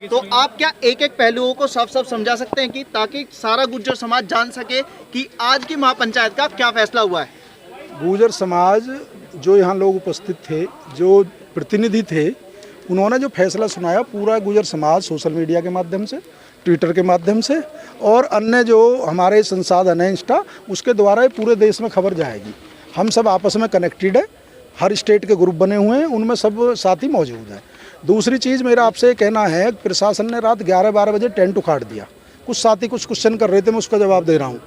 तो आप क्या एक एक पहलुओं को साफ साफ समझा सकते हैं कि ताकि सारा गुर्जर समाज जान सके कि आज की महापंचायत का क्या फैसला हुआ है? गुर्जर समाज जो यहाँ लोग उपस्थित थे, जो प्रतिनिधि थे, उन्होंने जो फैसला सुनाया, पूरा गुर्जर समाज सोशल मीडिया के माध्यम से, ट्विटर के माध्यम से और अन्य जो हमारे संसाधन हैं इंस्टा, उसके द्वारा ये पूरे देश में खबर जाएगी। हम सब आपस में कनेक्टेड है, हर स्टेट के ग्रुप बने हुए हैं, उनमें सब साथी मौजूद हैं। दूसरी चीज़ मेरा आपसे कहना है, प्रशासन ने रात 11-12 बजे टेंट उखाड़ दिया। कुछ साथी कुछ क्वेश्चन कर रहे थे, मैं उसका जवाब दे रहा हूँ।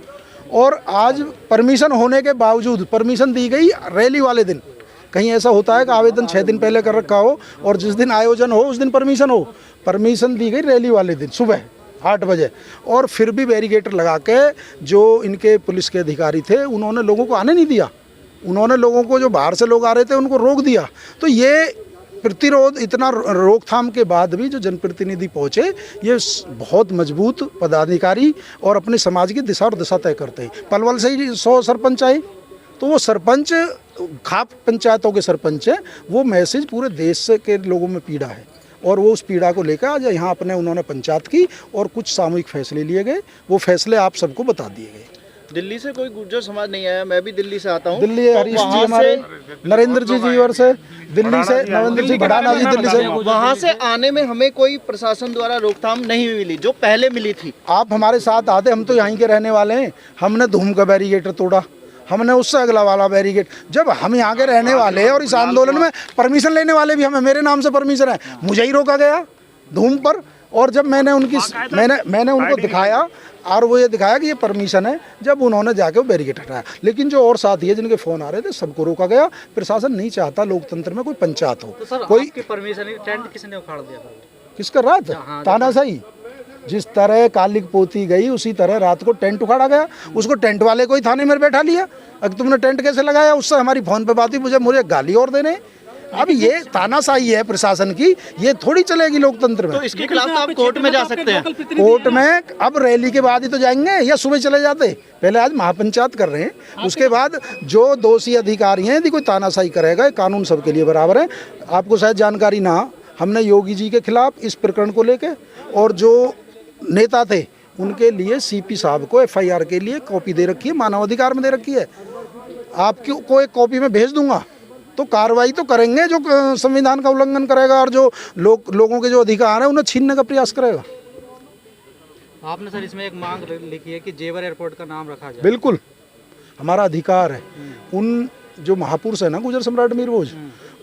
और आज परमिशन होने के बावजूद परमिशन दी गई रैली वाले दिन। कहीं ऐसा होता है कि आवेदन 6 दिन पहले कर रखा हो और जिस दिन आयोजन हो उस दिन परमिशन हो। परमिशन दी गई रैली वाले दिन सुबह 8 बजे, और फिर भी बैरिकेटर लगा के जो इनके पुलिस के अधिकारी थे उन्होंने लोगों को आने नहीं दिया। उन्होंने लोगों को, जो बाहर से लोग आ रहे थे, उनको रोक दिया। तो ये प्रतिरोध, इतना रोकथाम के बाद भी जो जनप्रतिनिधि पहुँचे, ये बहुत मजबूत पदाधिकारी और अपने समाज की दिशा और दशा तय करते हैं। पलवल से ही 100 सरपंच आए, तो वो सरपंच खाप पंचायतों के सरपंच हैं। वो मैसेज पूरे देश के लोगों में पीड़ा है और वो उस पीड़ा को लेकर आज यहाँ उन्होंने पंचायत की और कुछ सामूहिक फैसले लिए गए। वो फैसले आप सबको बता दिए गए। दिल्ली से कोई गुर्जर समाज नहीं आया, मैं भी दिल्ली से आता हूँ। दिल्ली हरीश जी हमारे, नरेंद्र जी जीवर से, दिल्ली से नरेंद्र जी भड़ाना जी दिल्ली से। वहाँ से आने में हमें कोई प्रशासन द्वारा रोकथाम नहीं मिली जो पहले मिली थी। आप हमारे साथ आते, हम तो यहीं के रहने वाले हैं। हमने धूम का बैरिकेटर तोड़ा, हमने उससे अगला वाला बैरिकेड। जब हम यहाँ के रहने वाले हैं और इस आंदोलन में परमिशन लेने वाले भी हमें, मेरे नाम से परमिशन है, मुझे ही रोका गया धूम पर। और जब मैंने उनको दिखाया और वो ये दिखाया कि ये परमिशन है, जब उन्होंने जाके वो बैरिकेड हटाया। लेकिन जो और साथी है जिनके फ़ोन आ रहे थे, सबको रोका गया। प्रशासन नहीं चाहता लोकतंत्र में कोई पंचायत हो। तो सर, कोई आपकी परमिशन, टेंट किसने उखाड़ दिया? किसका? रात तानाशाही। जिस तरह कालिक पोती गई उसी तरह रात को टेंट उखाड़ा गया। उसको टेंट वाले को ही थाने में बैठा लिया। अब तुमने टेंट कैसे लगाया? उससे हमारी फ़ोन पे बात हुई, मुझे गाली और देने। अब ये तानाशाही है प्रशासन की, ये थोड़ी चलेगी लोकतंत्र में। तो इसके खिलाफ आप कोर्ट में जा सकते हैं। कोर्ट में अब रैली के बाद ही तो जाएंगे, या सुबह चले जाते? पहले आज महापंचायत कर रहे हैं, उसके बाद जो दोषी अधिकारी हैं, यदि कोई तानाशाही करेगा, कानून सबके लिए बराबर है। आपको शायद जानकारी ना, हमने योगी जी के खिलाफ इस प्रकरण को लेकर और जो नेता थे उनके लिए सीपी साहब को FIR के लिए कॉपी दे रखी है, मानवाधिकार में दे रखी है। आपको एक कॉपी में भेज दूंगा। तो कार्रवाई तो करेंगे जो संविधान का उल्लंघन करेगा और जो लोगों के जो अधिकार है उन्हें छीनने का प्रयास करेगा। आपने सर इसमें एक मांग लिखी है कि जेवर एयरपोर्ट का नाम रखा जाए। बिल्कुल, हमारा अधिकार है। उन जो महापुरुष है ना, गुर्जर सम्राट मीर भोज,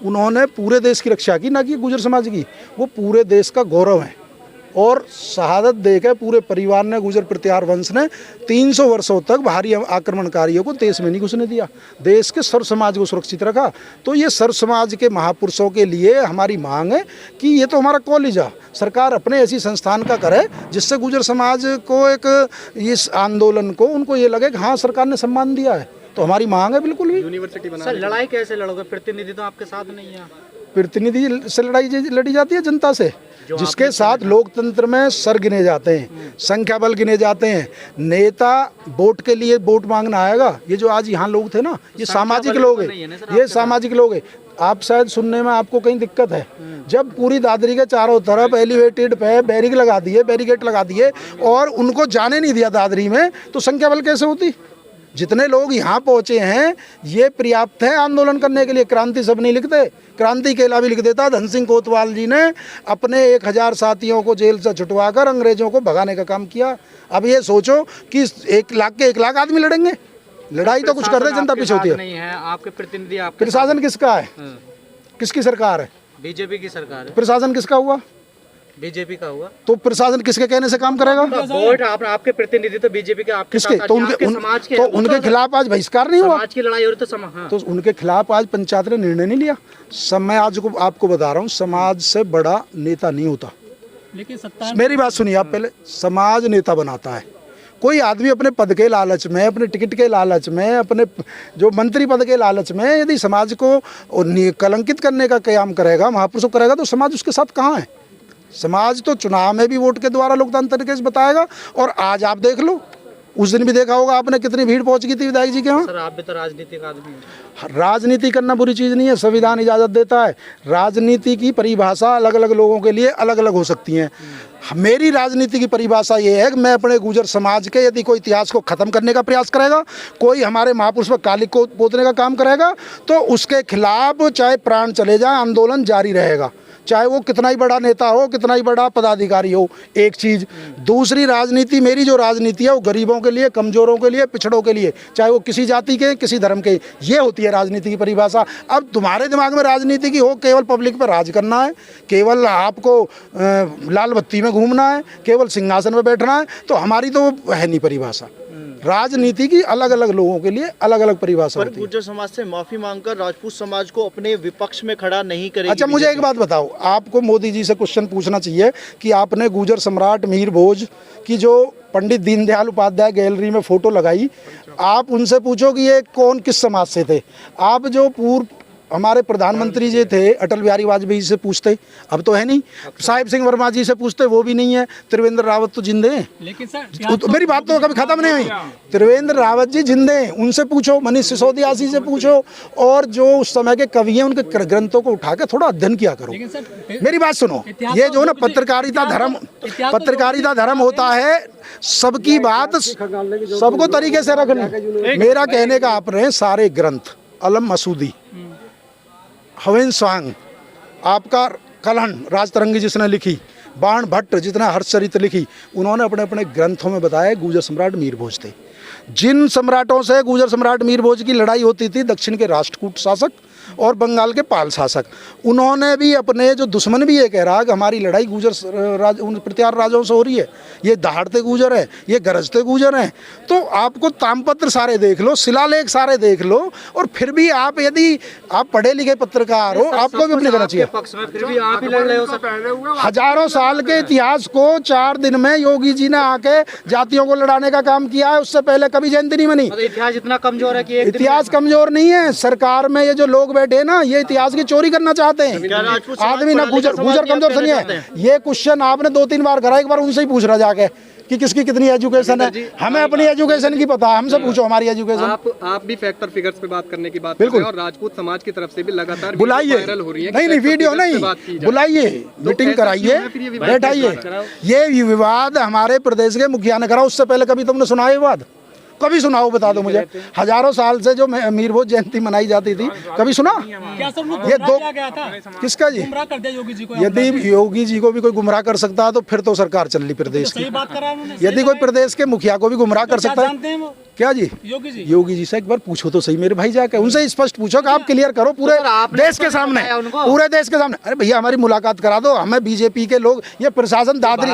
उन्होंने पूरे देश की रक्षा की, ना कि गुर्जर समाज की। वो पूरे देश का गौरव है और शहादत देकर पूरे परिवार ने, गुर्जर प्रतिहार वंश ने 300 वर्षों तक बाहरी आक्रमणकारियों को देश में नहीं घुसने दिया। देश के सर्व समाज को सुरक्षित रखा। तो ये सर्व समाज के महापुरुषों के लिए हमारी मांग है कि ये तो हमारा कॉलेज है, सरकार अपने ऐसी संस्थान का करे जिससे गुर्जर समाज को, एक इस आंदोलन को, उनको ये लगे कि हाँ सरकार ने सम्मान दिया है। तो हमारी मांग है बिल्कुल भी। यूनिवर्सिटी बना। सर, लड़ाई कैसे लड़ोगे? प्रतिनिधि तो आपके साथ नहीं है। प्रतिनिधि से लड़ाई लड़ी जाती है जनता से, जिसके साथ लोकतंत्र में सर गिने जाते हैं, संख्या बल गिने जाते हैं। नेता वोट के लिए वोट मांगना आएगा। ये जो आज यहाँ लोग थे ना, ये सामाजिक लोग हैं, ये सामाजिक लोग हैं। आप शायद सुनने में आपको कहीं दिक्कत है, जब पूरी दादरी के चारों तरफ एलिवेटेड पे बैरिकेड लगा दिए और उनको जाने नहीं दिया दादरी में, तो संख्या बल कैसे होती? जितने लोग यहाँ पहुँचे हैं ये पर्याप्त है आंदोलन करने के लिए। क्रांति सब नहीं लिखते, क्रांति केला भी लिख देता। धन सिंह कोतवाल जी ने अपने 1000 साथियों को जेल से छुटवाकर अंग्रेजों को भगाने का काम किया। अब ये सोचो कि 1 लाख के 1 लाख आदमी लड़ेंगे। लड़ाई तो कुछ कर रहे, जनता पीछे होती है। आपके प्रतिनिधि, प्रशासन किसका है? किसकी सरकार है? बीजेपी की सरकार है। प्रशासन किसका हुआ? बीजेपी का हुआ। तो प्रशासन किसके कहने से काम करेगा? वोट आपके प्रतिनिधि तो बीजेपी के, आपके किसके? तो उनके खिलाफ आज बहिष्कार नहीं हुआ? समाज की लड़ाई हो रही तो उनके खिलाफ आज पंचायत ने निर्णय नहीं लिया। मैं आज आपको बता रहा हूँ, समाज से बड़ा नेता नहीं होता। लेकिन मेरी बात सुनिए आप पहले। समाज नेता बनाता है। कोई आदमी अपने पद के लालच में, अपने टिकट के लालच में, अपने जो मंत्री पद के लालच में यदि समाज को कलंकित करने का काम करेगा, महापुरुषों करेगा, तो समाज उसके साथ कहाँ है? समाज तो चुनाव में भी वोट के द्वारा लोकतांत्रिक तरीके से बताएगा। और आज आप देख लो, उस दिन भी देखा होगा आपने कितनी भीड़ पहुंच गई थी विधायक जी के यहाँ। सर आप भी तो राजनीतिक आदमी हैं। राजनीति करना बुरी चीज़ नहीं है, संविधान इजाज़त देता है। राजनीति की परिभाषा अलग अलग लोगों के लिए अलग अलग हो सकती हैं। मेरी राजनीति की परिभाषा ये है कि मैं अपने गुर्जर समाज के, यदि कोई इतिहास को ख़त्म करने का प्रयास करेगा, कोई हमारे महापुरुष पर कालिक को पोतने का काम करेगा, तो उसके खिलाफ चाहे प्राण चले जाए आंदोलन जारी रहेगा, चाहे वो कितना ही बड़ा नेता हो, कितना ही बड़ा पदाधिकारी हो। एक चीज़। दूसरी राजनीति, मेरी जो राजनीति है वो गरीबों के लिए, कमज़ोरों के लिए, पिछड़ों के लिए, चाहे वो किसी जाति के, किसी धर्म के, ये होती है राजनीति की परिभाषा। अब तुम्हारे दिमाग में राजनीति की हो केवल पब्लिक पर राज करना है, केवल आपको लाल बत्ती में घूमना है, केवल सिंहासन पर बैठना है, तो हमारी तो है नहीं परिभाषा। राजनीति की अलग अलग लोगों के लिए अलग अलग परिभाषा होती है। गुर्जर समाज से माफी मांगकर राजपूत समाज को अपने विपक्ष में खड़ा नहीं करेगी। अच्छा, मुझे एक बात बताओ, आपको मोदी जी से क्वेश्चन पूछना चाहिए कि आपने गुर्जर सम्राट मीर भोज की जो पंडित दीनदयाल उपाध्याय गैलरी में फोटो लगाई, आप उनसे पूछो कि ये कौन किस समाज से थे। आप जो पूर्व हमारे प्रधानमंत्री जी थे अटल बिहारी वाजपेयी से पूछते, अब तो है नहीं। साहिब सिंह वर्मा जी से पूछते, वो भी नहीं है। त्रिवेंद्र रावत तो जिंदे हैं। लेकिन सर तो मेरी बात तो कभी खत्म नहीं हुई। त्रिवेंद्र रावत जी जिंदे हैं, उनसे पूछो। मनीष सिसोदिया जी से पूछो। और जो उस समय के कवि हैं उनके ग्रंथों को उठा के थोड़ा अध्ययन किया करो। मेरी बात सुनो, ये जो ना पत्रकारिता धर्म होता है, सबकी बात सबको तरीके से रखनी। मेरा कहने का आपने सारे ग्रंथ, अलम मसूदी, हवेन स्वांग, आपका कलहन राजतरंगी जिसने लिखी, बाण भट्ट जितने हर्षचरित्र लिखी, उन्होंने अपने अपने ग्रंथों में बताया गुर्जर सम्राट मीर भोज थे। जिन सम्राटों से गुर्जर सम्राट मीर भोज की लड़ाई होती थी, दक्षिण के राष्ट्रकूट शासक और बंगाल के पाल शासक, उन्होंने भी अपने, जो दुश्मन भी ये कह रहा है कि हमारी लड़ाई गुर्जर उन प्रत्यार राजाओं से हो रही है, ये दहाड़ते गुर्जर है, ये गरजते गुर्जर हैं, तो आपको तामपत्र सारे देख लो, शिलालेख सारे देख लो, और फिर भी आप, यदि आप पढ़े लिखे पत्रकार हो, आपको भी अपने करना चाहिए। फिर भी आप ही लड़ रहे हो सर। हजारों साल के इतिहास को 4 दिन में योगी जी ने आके जातियों को लड़ाने का काम किया है। उससे पहले कभी जयंती नहीं बनी। इतिहास इतना कमजोर है कि इतिहास कमजोर नहीं है। सरकार में ये जो लोग बैठे ना, ये इतिहास की चोरी करना चाहते हैं। आदमी ना गुर्जर कमजोर नहीं है। ये क्वेश्चन आपने 2-3 बार करा, एक बार उनसे ही पूछ रहा जाके कि किसकी कितनी एजुकेशन है। हमें अपनी एजुकेशन की पता है, हमसे पूछो हमारी एजुकेशन। आप भी फैक्ट और फिगर्स पे बात करने की बात बिल्कुल। कर रहे हैं, और राजपूत समाज की तरफ से भी लगातार बुलाइए, वायरल हो रही है। नहीं वीडियो नहीं, बुलाइए, मीटिंग कराइए, बैठाइए। ये विवाद हमारे प्रदेश के मुखिया ने करा, उससे पहले कभी तुमने सुना है विवाद? कभी सुनाओ, बता दो मुझे। हजारों साल से जो मीर भोज जयंती मनाई जाती थी, कभी सुना? क्या सर ये दो गया था? किसका जी? गुमराह कर दिया योगी जी को। यदि योगी जी को भी कोई गुमराह कर सकता है तो फिर तो सरकार चल रही प्रदेश की। सही बात करा उन्होंने। यदि कोई प्रदेश के मुखिया को भी गुमराह कर सकता है, जानते हैं वो क्या जी? योगी जी से एक बार पूछो तो सही मेरे भाई जाके, उनसे स्पष्ट पूछो कि आप क्लियर करो पूरे देश के सामने, पूरे देश के सामने। अरे भैया हमारी मुलाकात करा दो, हमें बीजेपी के लोग, ये प्रशासन दादरी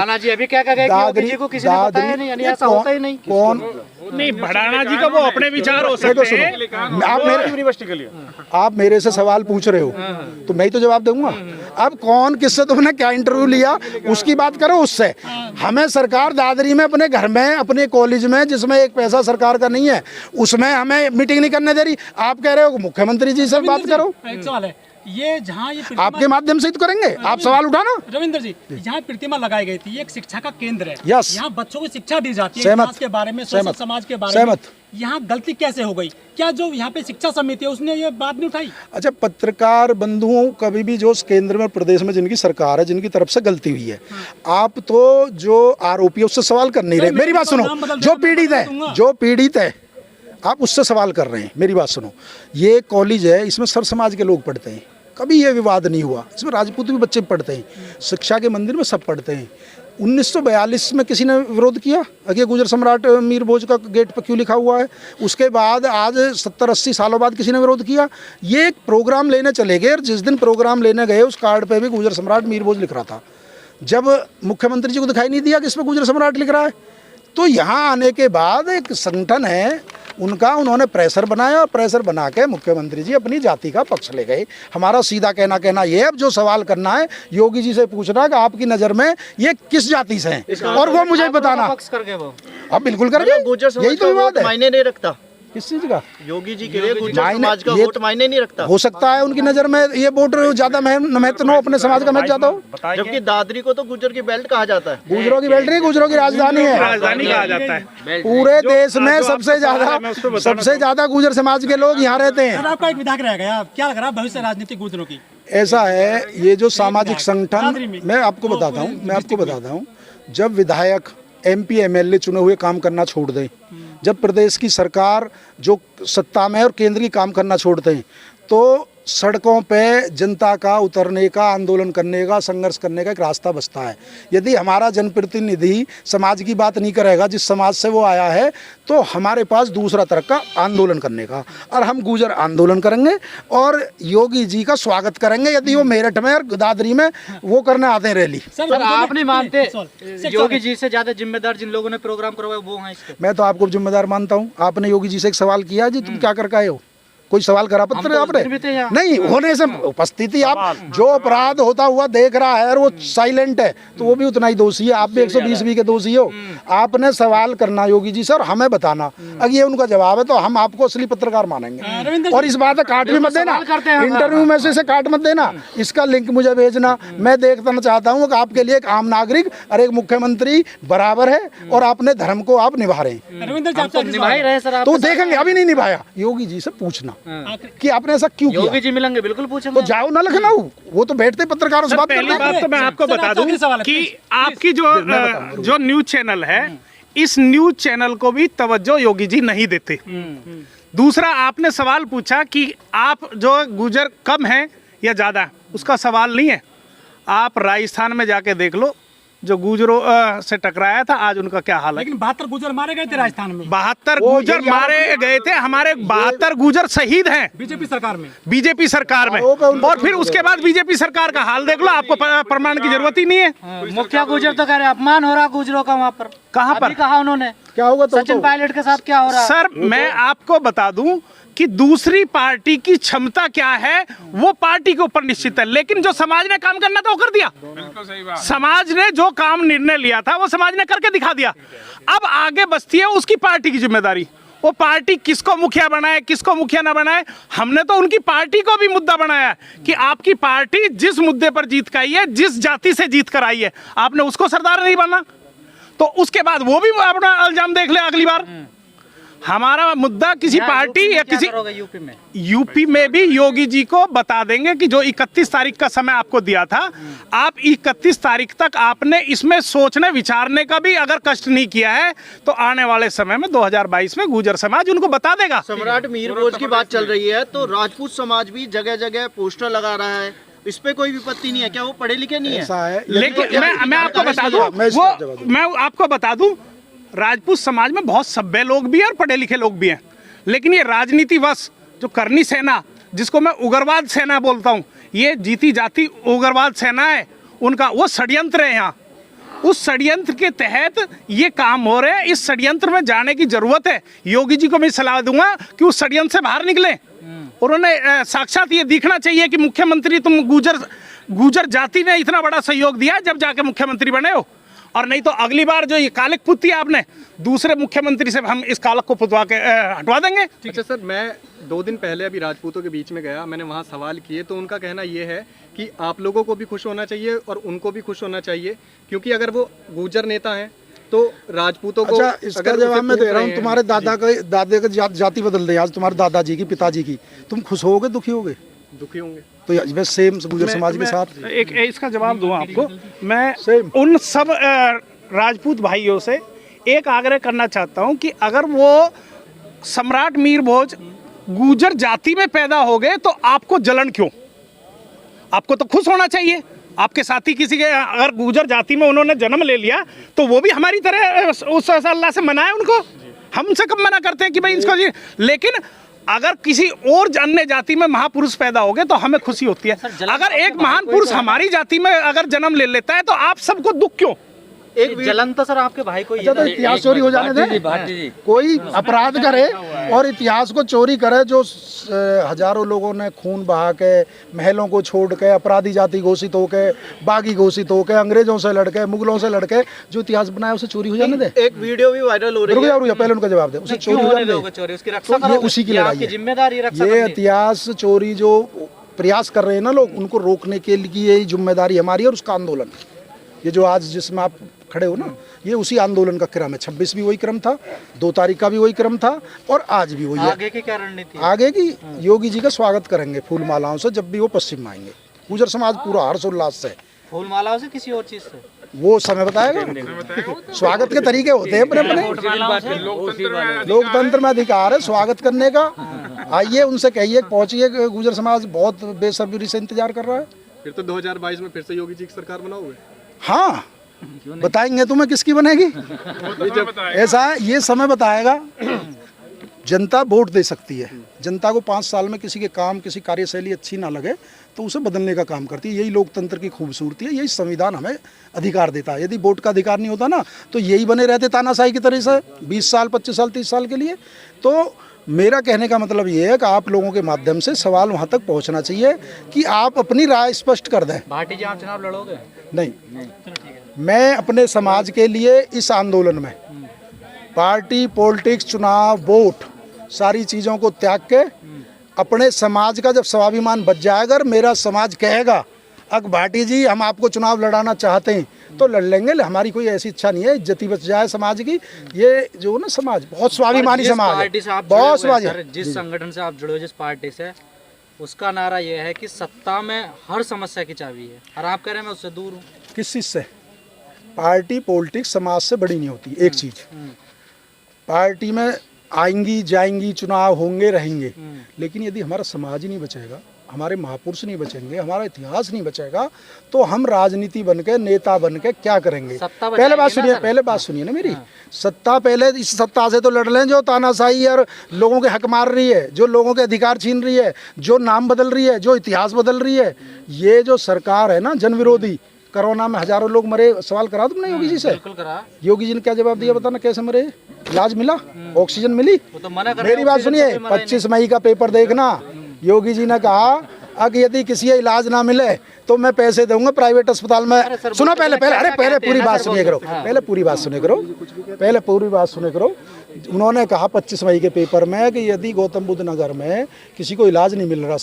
कौन नहीं, भड़ाना जी का वो अपने विचार हो सकते हैं। आप मेरे यूनिवर्सिटी के लिए आप मेरे से सवाल पूछ रहे हो तो मैं ही तो जवाब दूंगा। अब कौन किससे तुमने क्या इंटरव्यू लिया, उसकी बात करो उससे। हमें सरकार दादरी में, अपने घर में, अपने कॉलेज में, जिसमें एक पैसा सरकार का नहीं है, उसमें हमें मीटिंग नहीं करने दे रही। आप कह रहे हो मुख्यमंत्री जी से बात करो। एक सवाल है, ये जहाँ ये आपके माध्यम से ही तो करेंगे, आप सवाल उठाना। रविंद्र जी, यहाँ प्रतिमा लगाई गई थी, ये एक शिक्षा का केंद्र है। यस। यहाँ बच्चों को शिक्षा दी जाती है इतिहास के बारे में, सोशल समाज के बारे में। यहाँ गलती कैसे हो गई? क्या जो यहाँ पे शिक्षा समिति है उसने ये बात नहीं उठाई? अच्छा, पत्रकार बंधुओं, कभी भी जो केंद्र में, प्रदेश में जिनकी सरकार है, जिनकी तरफ से गलती हुई है, आप तो जो आरोपी है उससे सवाल कर नहीं रहे। मेरी बात सुनो, जो पीड़ित है आप उससे सवाल कर रहे हैं। मेरी बात सुनो, ये कॉलेज है, इसमें सर समाज के लोग पढ़ते हैं, कभी ये विवाद नहीं हुआ। इसमें राजपूत भी बच्चे पढ़ते हैं, शिक्षा के मंदिर में सब पढ़ते हैं। 1942 में किसी ने विरोध किया कि गुर्जर सम्राट मीर भोज का गेट पर क्यों लिखा हुआ है? उसके बाद आज 70-80 सालों बाद किसी ने विरोध किया? ये एक प्रोग्राम लेने चले गए, और जिस दिन प्रोग्राम लेने गए उस कार्ड पे भी गुर्जर सम्राट मीर भोज लिख रहा था। जब मुख्यमंत्री जी को दिखाई नहीं दिया कि इस पर गुर्जर सम्राट लिख रहा है, तो यहाँ आने के बाद एक संगठन है उनका, उन्होंने प्रेशर बनाया, और प्रेशर बना के मुख्यमंत्री जी अपनी जाति का पक्ष ले गए। हमारा सीधा कहना ये, अब जो सवाल करना है योगी जी से पूछना कि आपकी नज़र में ये किस जाति से हैं, और वो मुझे बताना। अब बिल्कुल करके, यही तो विवाद है। मायने नहीं रखता। किस चीज का? योगी जी के लिए गुर्जर मायने- समाज का ये वोट मायने नहीं रखता, हो सकता है उनकी नजर में ये वोट ज्यादा महत्व हो, अपने समाज का महत्व ज्यादा हो। जबकि दादरी को तो गुर्जर की बेल्ट कहा जाता है। गुजरों की बेल्ट नहीं, गुजरों की राजधानी है। राजधानी कहा जाता है। पूरे देश में जो सबसे आपको ज्यादा गुजर समाज के लोग यहाँ रहते हैं। सर आपका एक विधायक रह गया, क्या लग रहा है भविष्य राजनीति गुजरों की? ऐसा है, ये जो सामाजिक संगठन, दादरी में। मैं आपको बताता हूँ, जब विधायक MP MLA चुने हुए काम करना छोड़ दें, जब प्रदेश की सरकार जो सत्ता में और केंद्र की काम करना छोड़ते हैं, तो सड़कों पे जनता का उतरने का, आंदोलन करने का, संघर्ष करने का एक रास्ता बचता है। यदि हमारा जनप्रतिनिधि समाज की बात नहीं करेगा जिस समाज से वो आया है, तो हमारे पास दूसरा तरह का आंदोलन करने का, और हम गुजर आंदोलन करेंगे और योगी जी का स्वागत करेंगे यदि वो मेरठ में और दादरी में वो करने आते हैं रैली। सर आप नहीं मानते योगी जी से ज्यादा जिम्मेदार जिन लोगों ने प्रोग्राम करवाया वो हैं इसके? मैं तो आपको जिम्मेदार मानता हूँ। आपने योगी जी से एक सवाल किया जी, तुम क्या करके आए हो? कोई सवाल करा पत्र आपने? नहीं होने से उपस्थिति, आप जो अपराध होता हुआ देख रहा है और वो साइलेंट है, तो वो भी उतना ही दोषी है। आप भी 120 के दोषी हो। आपने सवाल करना योगी जी से और हमें बताना, अगर ये उनका जवाब है तो हम आपको असली पत्रकार मानेंगे। और इस बात काट भी मत देना, इंटरव्यू में से काट मत देना, इसका लिंक मुझे भेजना। मैं देखना चाहता हूँ कि आपके लिए एक आम नागरिक और एक मुख्यमंत्री बराबर है और अपने धर्म को आप निभा रहे हैं। रविंद्र जी निभा ही रहे सर। तो देखेंगे, अभी नहीं निभाया। योगी जी से पूछना कि आपने ऐसा क्यों किया। योगी जी मिलेंगे, बिल्कुल पूछेंगे। तो जाओ ना लखनऊ, वो तो बैठते पत्रकारों से बात पहली करते बात हैं। तो मैं आपको सर, बता आपका दूं आखिरी सवाल है, कि आपकी जो न्यूज चैनल है, इस न्यूज चैनल को भी तवज्जो योगी जी नहीं देते। दूसरा, आपने सवाल पूछा कि आप जो गुजर कम है या ज्यादा, उसका सवाल नहीं है। आप राजस्थान में जाके देख लो, जो गुजरों से टकराया था, आज उनका क्या हाल है। लेकिन 72 गुजर मारे गए थे राजस्थान में। 72 गुजर मारे गए थे, हमारे 72 गुजर शहीद हैं बीजेपी सरकार में। बीजेपी सरकार में। और फिर उसके बाद बीजेपी सरकार का हाल देख लो, आपको प्रमाण की जरूरत ही नहीं है। मुखिया गुजर तो कह रहे अपमान हो रहा गुजरों का वहाँ पर। कहाँ पर? अभी कहा उन्होंने, क्या होगा तो सचिन पायलट के साथ क्या हो रहा है? सर मैं आपको बता दूं कि दूसरी पार्टी की क्षमता क्या है वो पार्टी के ऊपर निश्चित है, लेकिन जो समाज ने काम करना था वो कर दिया। बिल्कुल सही बात। समाज ने जो काम निर्णय लिया था वो समाज ने करके दिखा दिया। अब आगे बचती है उसकी पार्टी की जिम्मेदारी। वो पार्टी किसको मुखिया बनाए, किसको मुखिया ना बनाए। हमने तो उनकी पार्टी को भी मुद्दा बनाया कि आपकी पार्टी जिस मुद्दे पर जीत कर आई है, जिस जाति से जीत कर आई है, आपने उसको सरदार नहीं बना, तो उसके बाद वो भी अपना इल्जाम देख ले अगली बार। हमारा मुद्दा किसी पार्टी या किसी यूपी में भी योगी जी को बता देंगे कि जो 31 तारीख का समय आपको दिया था, आप 31 तारीख तक आपने इसमें सोचने विचारने का भी अगर कष्ट नहीं किया है, तो आने वाले समय में 2022 में गुजर समाज उनको बता देगा। सम्राट मीर भोज की बात चल रही है, तो राजपूत समाज भी जगह जगह पोस्टर लगा रहा है, इस पे कोई विपत्ति नहीं है क्या? वो पढ़े लिखे नहीं है? ऐसा है, लेकिन मैं आपको बता दूं, मैं आपको बता दूं, राजपूत समाज में बहुत सभ्य लोग भी हैं और पढ़े लिखे लोग भी हैं, लेकिन ये राजनीतिवश जो करनी सेना, जिसको मैं उग्रवाद सेना बोलता हूँ, ये जीती जाती उग्रवाद सेना है, उनका वो षड्यंत्र है। यहाँ उस षड्यंत्र के तहत ये काम हो रहे हैं। इस षड्यंत्र में जाने की जरूरत है। योगी जी को मैं सलाह दूंगा कि उस षड्यंत्र से बाहर निकले। उन्होंने साक्षात ये दिखना चाहिए कि मुख्यमंत्री तुम गुजर जाति ने इतना बड़ा सहयोग दिया जब जाके मुख्यमंत्री बने हो, और नहीं तो अगली बार जो ये कालिक पुती आपने दूसरे मुख्यमंत्री से हम इस कालक को पुतवा के हटवा देंगे। अच्छा सर, मैं 2 दिन पहले अभी राजपूतों के बीच में गया, मैंने वहाँ सवाल किए, तो उनका कहना ये है कि आप लोगों को भी खुश होना चाहिए और उनको भी खुश होना चाहिए, क्योंकि अगर वो गुर्जर नेता हैं तो राजपूतों को। अच्छा, इसका जवाब मैं दे रहा हूँ। तुम्हारे दादे का जाति बदल दे आज, तुम्हारे दादाजी की, पिताजी की, तुम खुश होगे दुखी होगे? दुखी होंगे। तो बस सेम गुजर समाज के साथ एक इसका जवाब दूं आपको। मैं उन सब राजपूत भाइयों से एक आग्रह करना चाहता हूं कि अगर वो सम्राट मीर भोज गुजर जाति में पैदा हो गए तो आपको जलन क्यों? आपको तो खुश होना चाहिए। आपके साथी किसी के अगर गुजर जाति में उन्होंने जन्म ले लिया तो वो भी हमारी तरह उस अल्लाह से मनाए उनको। हम उनसे कब मना करते हैं कि भाई इसको, लेकिन अगर किसी और अन्य जाति में महापुरुष पैदा हो गए तो हमें खुशी होती है। अगर एक महान पुरुष हमारी जाति में अगर जन्म ले लेता है तो आप सबको दुख क्यों? एक जलन तो सर आपके भाई को ही अच्छा, तो इतिहास चोरी हो जाने दे। कोई अपराध करे और इतिहास को चोरी करे, जो हजारों लोगों ने खून बहा के, महलों को छोड़ के, अपराधी जाति घोषित होके, बागी घोषित होके, अंग्रेजों से लड़के, मुगलों से लड़के जो इतिहास बनाया उसे चोरी हो जाने दे। एक वीडियो भी वायरल हो रही है। रुक जा, पहले उनका जवाब दे। उसे चोरी हो जाने दे, चोरी उसकी रक्षा तो ये उसी की लड़ाई है। जिम्मेदारी रक्षा ये इतिहास चोरी जो प्रयास कर रहे हैं ना लोग, उनको रोकने के लिए यही जिम्मेदारी हमारी है। और उसका आंदोलन, ये जो आज जिसमें आप खड़े हो ना, ये उसी आंदोलन का क्रम है। 26 भी वही क्रम था, 2 तारीख का भी वही क्रम था, और आज भी वही है। आगे की क्या रणनीति? आगे की योगी जी का स्वागत करेंगे फूल मालाओं से जब भी वो पश्चिम में आएंगे। गुजर समाज पूरा हर्षोल्लास से। फूल मालाओं से, किसी और चीज से? वो समय बताएगा। स्वागत के तरीके होते हैं अपने अपने। लोकतंत्र में अधिकार है स्वागत करने का। आइए, उनसे कहिए, पहुंचिए। गुजर समाज बहुत बेसब्री से इंतजार कर रहा है। फिर तो 2022 में फिर से योगी जी की सरकार बनाओगे? हाँ, बताएंगे तुम्हें किसकी बनेगी। ऐसा है, ये समय बताएगा। जनता वोट दे सकती है। जनता को 5 साल में किसी के काम, किसी कार्यशैली अच्छी ना लगे तो उसे बदलने का काम करती है। यही लोकतंत्र की खूबसूरती है, यही संविधान हमें अधिकार देता है। यदि वोट का अधिकार नहीं होता ना, तो यही बने रहते तानाशाही की तरह से 20 साल, 25 साल, 30 साल के लिए। तो मेरा कहने का मतलब ये है कि आप लोगों के माध्यम से सवाल वहाँ तक पहुँचना चाहिए कि आप अपनी राय स्पष्ट कर दें। भाटी जी, आप चुनाव लड़ोगे? नहीं, मैं अपने समाज के लिए इस आंदोलन में पार्टी, पॉलिटिक्स, चुनाव, वोट, सारी चीज़ों को त्याग के अपने समाज का जब स्वाभिमान बच जाएगा, अगर मेरा समाज कहेगा अग भाटी जी हम आपको चुनाव लड़ाना चाहते हैं, तो लड़ लेंगे। हमारी कोई ऐसी इच्छा नहीं है, इज्जती बच जाए समाज की। ये जो ना समाज बहुत स्वाभिमानी समाज है, बहुत स्वाभिमानी। जिस संगठन से आप जुड़े हो, जिस पार्टी से, उसका नारा यह है कि सत्ता में हर समस्या की चाबी है, और आप कह रहे हैं मैं उससे दूर हूँ। किस चीज़ से? पार्टी, पॉलिटिक्स समाज से बड़ी नहीं होती। एक चीज़, पार्टी में आएंगी जाएंगी, चुनाव होंगे रहेंगे, लेकिन यदि हमारा समाज ही नहीं बचेगा, हमारे महापुरुष नहीं बचेंगे, हमारा इतिहास नहीं बचेगा, तो हम राजनीति बन के, नेता बन के क्या करेंगे? पहले बात सुनिए ना मेरी। सत्ता, पहले इस सत्ता से तो लड़ लें जो तानाशाही और लोगों के हक मार रही है, जो लोगों के अधिकार छीन रही है, जो नाम बदल रही है, जो इतिहास बदल रही है। ये जो सरकार है ना, जन विरोधी, कोरोना में हजारों लोग मरे, सवाल करा तुमने योगी जी से? बिल्कुल करा। योगी जी ने क्या जवाब दिया बताना, कैसे मरे? इलाज मिला? ऑक्सीजन मिली? वो तो मना कर, मेरी बात सुनिए, 25 मई का पेपर देखना। योगी जी ने कहा अगर यदि किसी इलाज ना मिले तो मैं पैसे दूंगा प्राइवेट अस्पताल में। सुनो पहले पूरी बात सुनिए करो, पहले पूरी बात सुने करो। उन्होंने कहा 25 मई के पेपर में कि यदि गौतम बुद्ध नगर में किसी को इलाज नहीं मिल रहा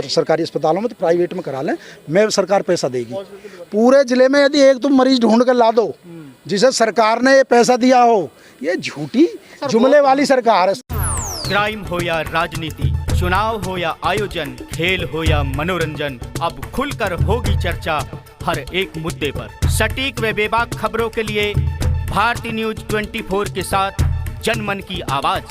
सरकारी अस्पतालों में, तो प्राइवेट में करा लें, मैं सरकार पैसा देगी। पूरे जिले में यदि एक तुम मरीज ढूंढ कर ला दो जिसे सरकार ने ये पैसा दिया हो, ये झूठी जुमले वाली सरकार है। क्राइम हो या राजनीति, चुनाव हो या आयोजन, खेल हो या मनोरंजन, अब खुलकर होगी चर्चा हर एक मुद्दे पर। सटीक व बेबाक खबरों के लिए भारती न्यूज 24 के साथ जनमन की आवाज।